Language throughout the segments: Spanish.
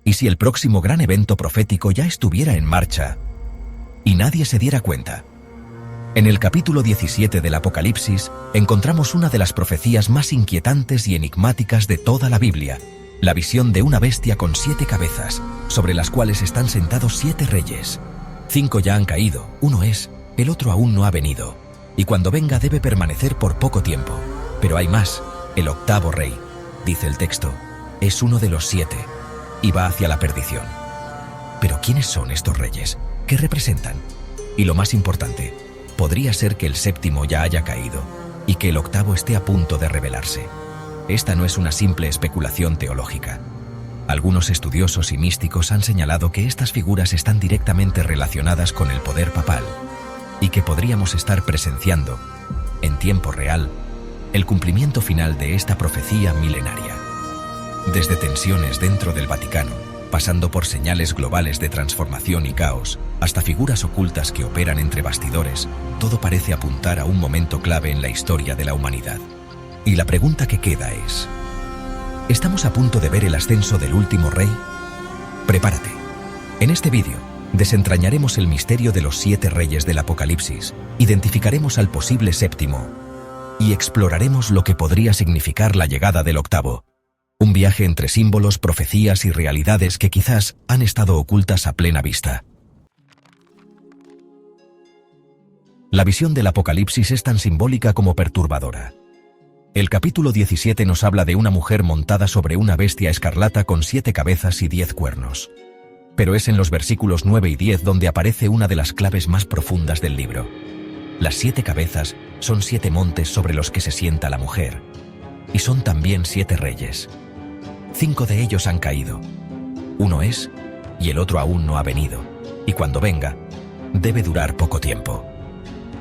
¿Y si el próximo gran evento profético ya estuviera en marcha y nadie se diera cuenta? En el capítulo 17 del Apocalipsis encontramos una de las profecías más inquietantes y enigmáticas de toda la Biblia, la visión de una bestia con 7 cabezas, sobre las cuales están sentados 7 reyes. 5 ya han caído, uno es, el otro aún no ha venido, y cuando venga debe permanecer por poco tiempo. Pero hay más, el 8º rey, dice el texto, es uno de los 7, y va hacia la perdición. Pero ¿quiénes son estos reyes? ¿Qué representan? Y lo más importante, podría ser que el 7º ya haya caído y que el 8º esté a punto de revelarse. Esta no es una simple especulación teológica. Algunos estudiosos y místicos han señalado que estas figuras están directamente relacionadas con el poder papal y que podríamos estar presenciando, en tiempo real, el cumplimiento final de esta profecía milenaria. Desde tensiones dentro del Vaticano, pasando por señales globales de transformación y caos, hasta figuras ocultas que operan entre bastidores, todo parece apuntar a un momento clave en la historia de la humanidad. Y la pregunta que queda es: ¿estamos a punto de ver el ascenso del último rey? Prepárate. En este vídeo, desentrañaremos el misterio de los 7 reyes del Apocalipsis, identificaremos al posible 7º y exploraremos lo que podría significar la llegada del 8º. Un viaje entre símbolos, profecías y realidades que quizás han estado ocultas a plena vista. La visión del Apocalipsis es tan simbólica como perturbadora. El capítulo 17 nos habla de una mujer montada sobre una bestia escarlata con 7 cabezas y 10 cuernos. Pero es en los versículos 9 y 10 donde aparece una de las claves más profundas del libro. Las 7 cabezas son 7 montes sobre los que se sienta la mujer, y son también 7 reyes. 5 de ellos han caído. Uno es, y el otro aún no ha venido, y cuando venga, debe durar poco tiempo.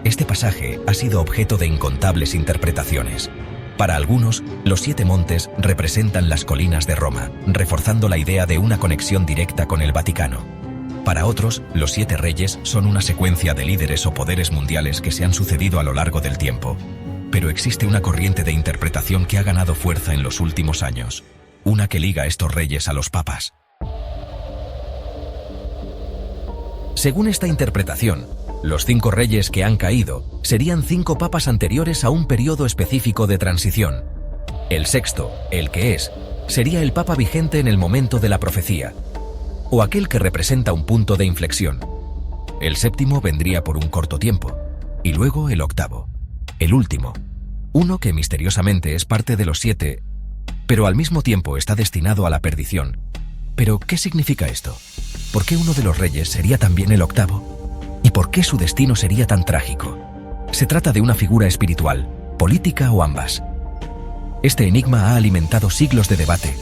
Este pasaje ha sido objeto de incontables interpretaciones. Para algunos, los 7 montes representan las colinas de Roma, reforzando la idea de una conexión directa con el Vaticano. Para otros, los 7 reyes son una secuencia de líderes o poderes mundiales que se han sucedido a lo largo del tiempo. Pero existe una corriente de interpretación que ha ganado fuerza en los últimos años, una que liga a estos reyes a los papas. Según esta interpretación, los 5 reyes que han caído serían 5 papas anteriores a un periodo específico de transición. El 6º, el que es, sería el papa vigente en el momento de la profecía, o aquel que representa un punto de inflexión. El 7º vendría por un corto tiempo, y luego el 8º, el último, uno que misteriosamente es parte de los 7, pero al mismo tiempo está destinado a la perdición. ¿Pero qué significa esto? ¿Por qué uno de los reyes sería también el 8º? ¿Y por qué su destino sería tan trágico? ¿Se trata de una figura espiritual, política o ambas? Este enigma ha alimentado siglos de debate,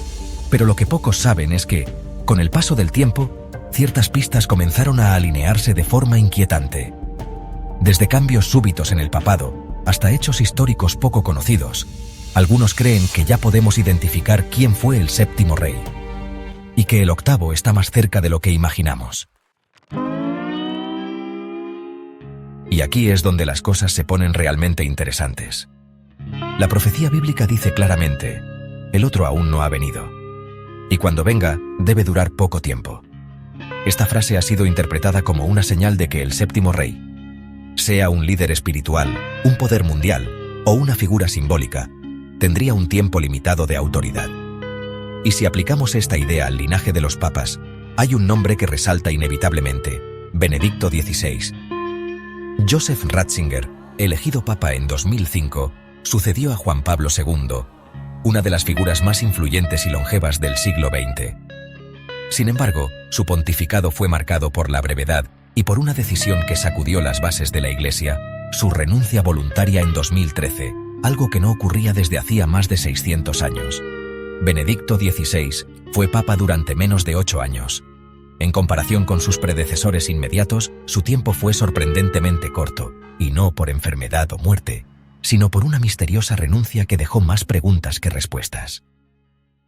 pero lo que pocos saben es que, con el paso del tiempo, ciertas pistas comenzaron a alinearse de forma inquietante. Desde cambios súbitos en el papado hasta hechos históricos poco conocidos, algunos creen que ya podemos identificar quién fue el 7º rey, y que el 8º está más cerca de lo que imaginamos. Y aquí es donde las cosas se ponen realmente interesantes. La profecía bíblica dice claramente: el otro aún no ha venido, y cuando venga debe durar poco tiempo. Esta frase ha sido interpretada como una señal de que el 7º rey, sea un líder espiritual, un poder mundial o una figura simbólica, tendría un tiempo limitado de autoridad. Y si aplicamos esta idea al linaje de los papas, hay un nombre que resalta inevitablemente: Benedicto XVI. Joseph Ratzinger, elegido papa en 2005, sucedió a Juan Pablo II, una de las figuras más influyentes y longevas del siglo XX. Sin embargo, su pontificado fue marcado por la brevedad y por una decisión que sacudió las bases de la Iglesia: su renuncia voluntaria en 2013, algo que no ocurría desde hacía más de 600 años. Benedicto XVI fue papa durante menos de 8 años. En comparación con sus predecesores inmediatos, su tiempo fue sorprendentemente corto, y no por enfermedad o muerte, sino por una misteriosa renuncia que dejó más preguntas que respuestas.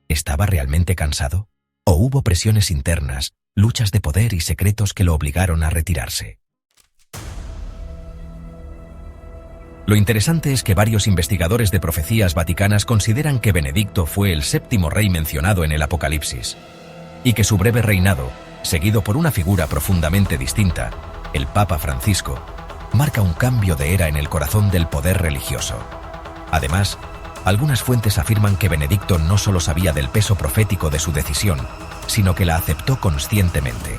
¿Estaba realmente cansado? ¿O hubo presiones internas, luchas de poder y secretos que lo obligaron a retirarse? Lo interesante es que varios investigadores de profecías vaticanas consideran que Benedicto fue el 7º rey mencionado en el Apocalipsis. y que su breve reinado, seguido por una figura profundamente distinta, el Papa Francisco, marca un cambio de era en el corazón del poder religioso. Además, algunas fuentes afirman que Benedicto no solo sabía del peso profético de su decisión, sino que la aceptó conscientemente.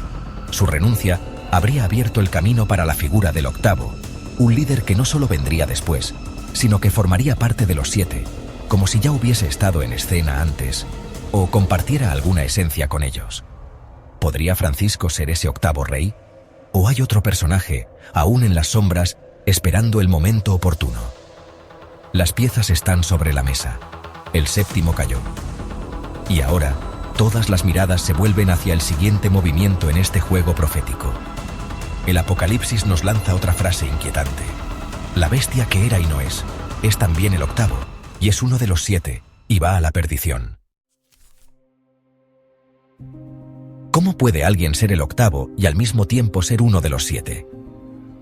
Su renuncia habría abierto el camino para la figura del octavo, un líder que no solo vendría después, sino que formaría parte de los 7, como si ya hubiese estado en escena antes, o compartiera alguna esencia con ellos. ¿Podría Francisco ser ese octavo rey? ¿O hay otro personaje, aún en las sombras, esperando el momento oportuno? Las piezas están sobre la mesa. El séptimo cayó. Y ahora, todas las miradas se vuelven hacia el siguiente movimiento en este juego profético. El Apocalipsis nos lanza otra frase inquietante. La bestia que era y no es también el octavo, y es uno de los 7, y va a la perdición. ¿Cómo puede alguien ser el octavo y al mismo tiempo ser uno de los 7?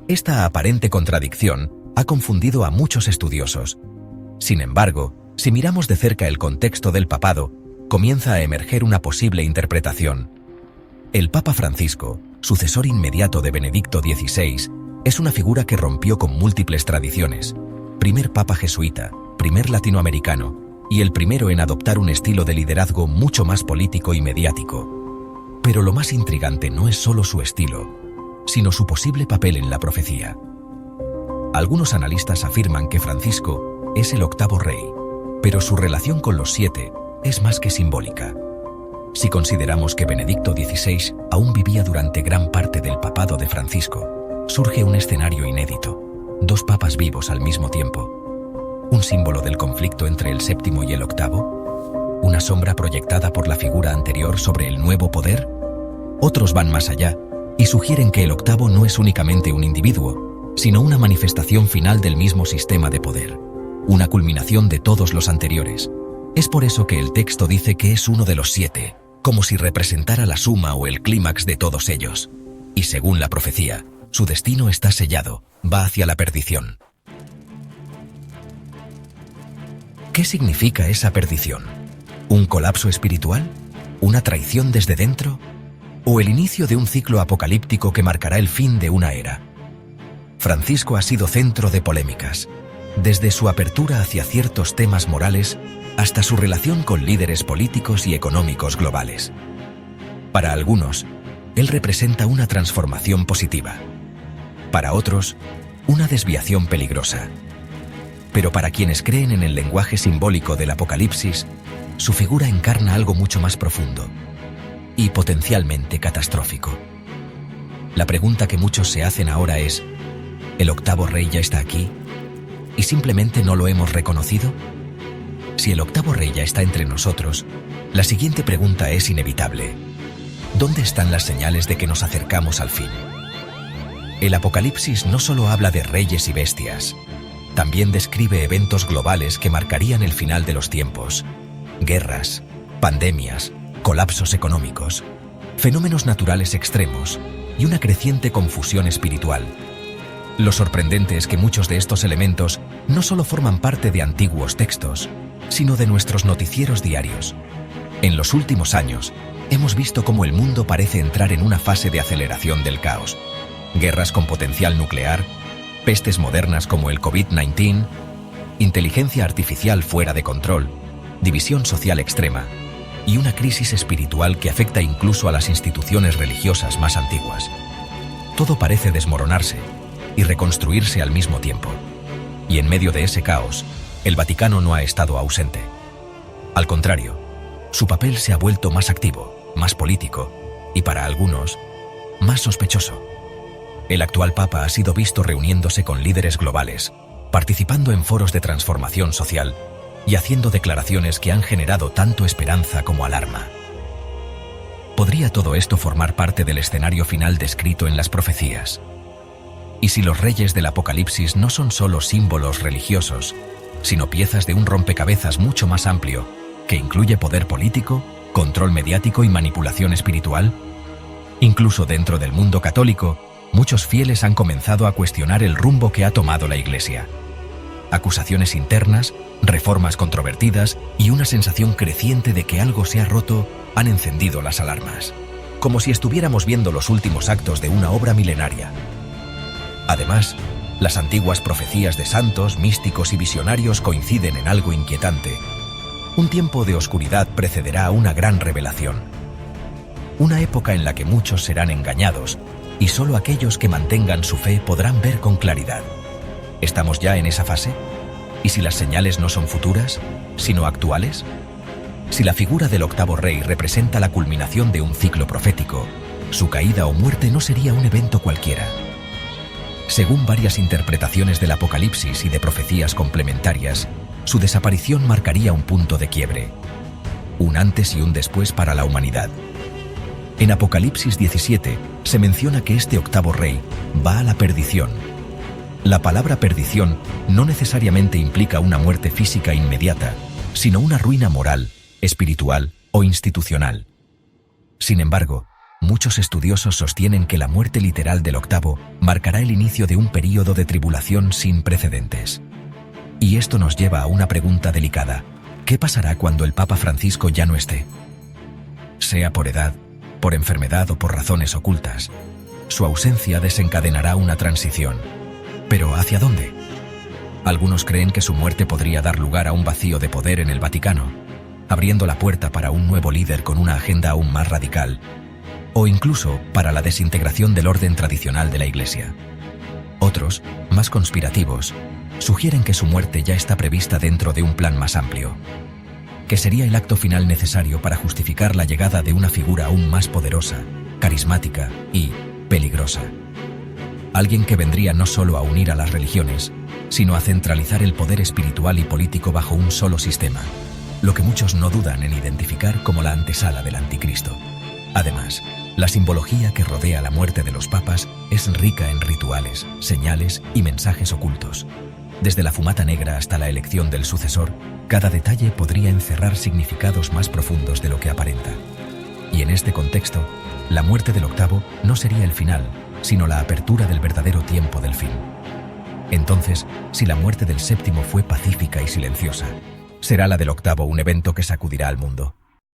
Esta aparente contradicción ha confundido a muchos estudiosos. Sin embargo, si miramos de cerca el contexto del papado, comienza a emerger una posible interpretación. El Papa Francisco, sucesor inmediato de Benedicto XVI, es una figura que rompió con múltiples tradiciones. Primer papa jesuita, primer latinoamericano, y el primero en adoptar un estilo de liderazgo mucho más político y mediático. Pero lo más intrigante no es solo su estilo, sino su posible papel en la profecía. Algunos analistas afirman que Francisco es el octavo rey, pero su relación con los 7 es más que simbólica. Si consideramos que Benedicto XVI aún vivía durante gran parte del papado de Francisco, surge un escenario inédito: 2 papas vivos al mismo tiempo. ¿Un símbolo del conflicto entre el séptimo y el octavo? ¿Una sombra proyectada por la figura anterior sobre el nuevo poder? Otros van más allá y sugieren que el octavo no es únicamente un individuo, sino una manifestación final del mismo sistema de poder, una culminación de todos los anteriores. Es por eso que el texto dice que es uno de los 7, como si representara la suma o el clímax de todos ellos. Y según la profecía, su destino está sellado, va hacia la perdición. ¿Qué significa esa perdición? ¿Un colapso espiritual? ¿Una traición desde dentro? ¿O el inicio de un ciclo apocalíptico que marcará el fin de una era? Francisco ha sido centro de polémicas, desde su apertura hacia ciertos temas morales hasta su relación con líderes políticos y económicos globales. Para algunos, él representa una transformación positiva. Para otros, una desviación peligrosa. Pero para quienes creen en el lenguaje simbólico del Apocalipsis, su figura encarna algo mucho más profundo y potencialmente catastrófico. La pregunta que muchos se hacen ahora es: ¿el octavo rey ya está aquí y simplemente no lo hemos reconocido? Si el octavo rey ya está entre nosotros, la siguiente pregunta es inevitable: ¿dónde están las señales de que nos acercamos al fin? El Apocalipsis no solo habla de reyes y bestias, también describe eventos globales que marcarían el final de los tiempos: guerras, pandemias, colapsos económicos, fenómenos naturales extremos y una creciente confusión espiritual. Lo sorprendente es que muchos de estos elementos no solo forman parte de antiguos textos, sino de nuestros noticieros diarios. En los últimos años, hemos visto cómo el mundo parece entrar en una fase de aceleración del caos. Guerras con potencial nuclear, pestes modernas como el COVID-19, inteligencia artificial fuera de control, división social extrema y una crisis espiritual que afecta incluso a las instituciones religiosas más antiguas. Todo parece desmoronarse y reconstruirse al mismo tiempo. Y en medio de ese caos, el Vaticano no ha estado ausente. Al contrario, su papel se ha vuelto más activo, más político y, para algunos, más sospechoso. El actual Papa ha sido visto reuniéndose con líderes globales, participando en foros de transformación social y haciendo declaraciones que han generado tanto esperanza como alarma. ¿Podría todo esto formar parte del escenario final descrito en las profecías? ¿Y si los reyes del Apocalipsis no son solo símbolos religiosos, sino piezas de un rompecabezas mucho más amplio, que incluye poder político, control mediático y manipulación espiritual? Incluso dentro del mundo católico, muchos fieles han comenzado a cuestionar el rumbo que ha tomado la Iglesia. Acusaciones internas, reformas controvertidas y una sensación creciente de que algo se ha roto han encendido las alarmas, como si estuviéramos viendo los últimos actos de una obra milenaria. Además, las antiguas profecías de santos, místicos y visionarios coinciden en algo inquietante. Un tiempo de oscuridad precederá a una gran revelación. Una época en la que muchos serán engañados y solo aquellos que mantengan su fe podrán ver con claridad. ¿Estamos ya en esa fase? ¿Y si las señales no son futuras, sino actuales? Si la figura del octavo rey representa la culminación de un ciclo profético, su caída o muerte no sería un evento cualquiera. Según varias interpretaciones del Apocalipsis y de profecías complementarias, su desaparición marcaría un punto de quiebre, un antes y un después para la humanidad. En Apocalipsis 17 se menciona que este octavo rey va a la perdición. La palabra perdición no necesariamente implica una muerte física inmediata, sino una ruina moral, espiritual o institucional. Sin embargo, muchos estudiosos sostienen que la muerte literal del octavo marcará el inicio de un período de tribulación sin precedentes. Y esto nos lleva a una pregunta delicada. ¿Qué pasará cuando el Papa Francisco ya no esté? Sea por edad, por enfermedad o por razones ocultas, su ausencia desencadenará una transición. ¿Pero hacia dónde? Algunos creen que su muerte podría dar lugar a un vacío de poder en el Vaticano, abriendo la puerta para un nuevo líder con una agenda aún más radical, o incluso para la desintegración del orden tradicional de la Iglesia. Otros, más conspirativos, sugieren que su muerte ya está prevista dentro de un plan más amplio, que sería el acto final necesario para justificar la llegada de una figura aún más poderosa, carismática y peligrosa. Alguien que vendría no solo a unir a las religiones, sino a centralizar el poder espiritual y político bajo un solo sistema, lo que muchos no dudan en identificar como la antesala del anticristo. Además, la simbología que rodea la muerte de los papas es rica en rituales, señales y mensajes ocultos. Desde la fumata negra hasta la elección del sucesor, cada detalle podría encerrar significados más profundos de lo que aparenta. Y en este contexto, la muerte del octavo no sería el final, sino la apertura del verdadero tiempo del fin. Entonces, si la muerte del séptimo fue pacífica y silenciosa, ¿será la del octavo un evento que sacudirá al mundo?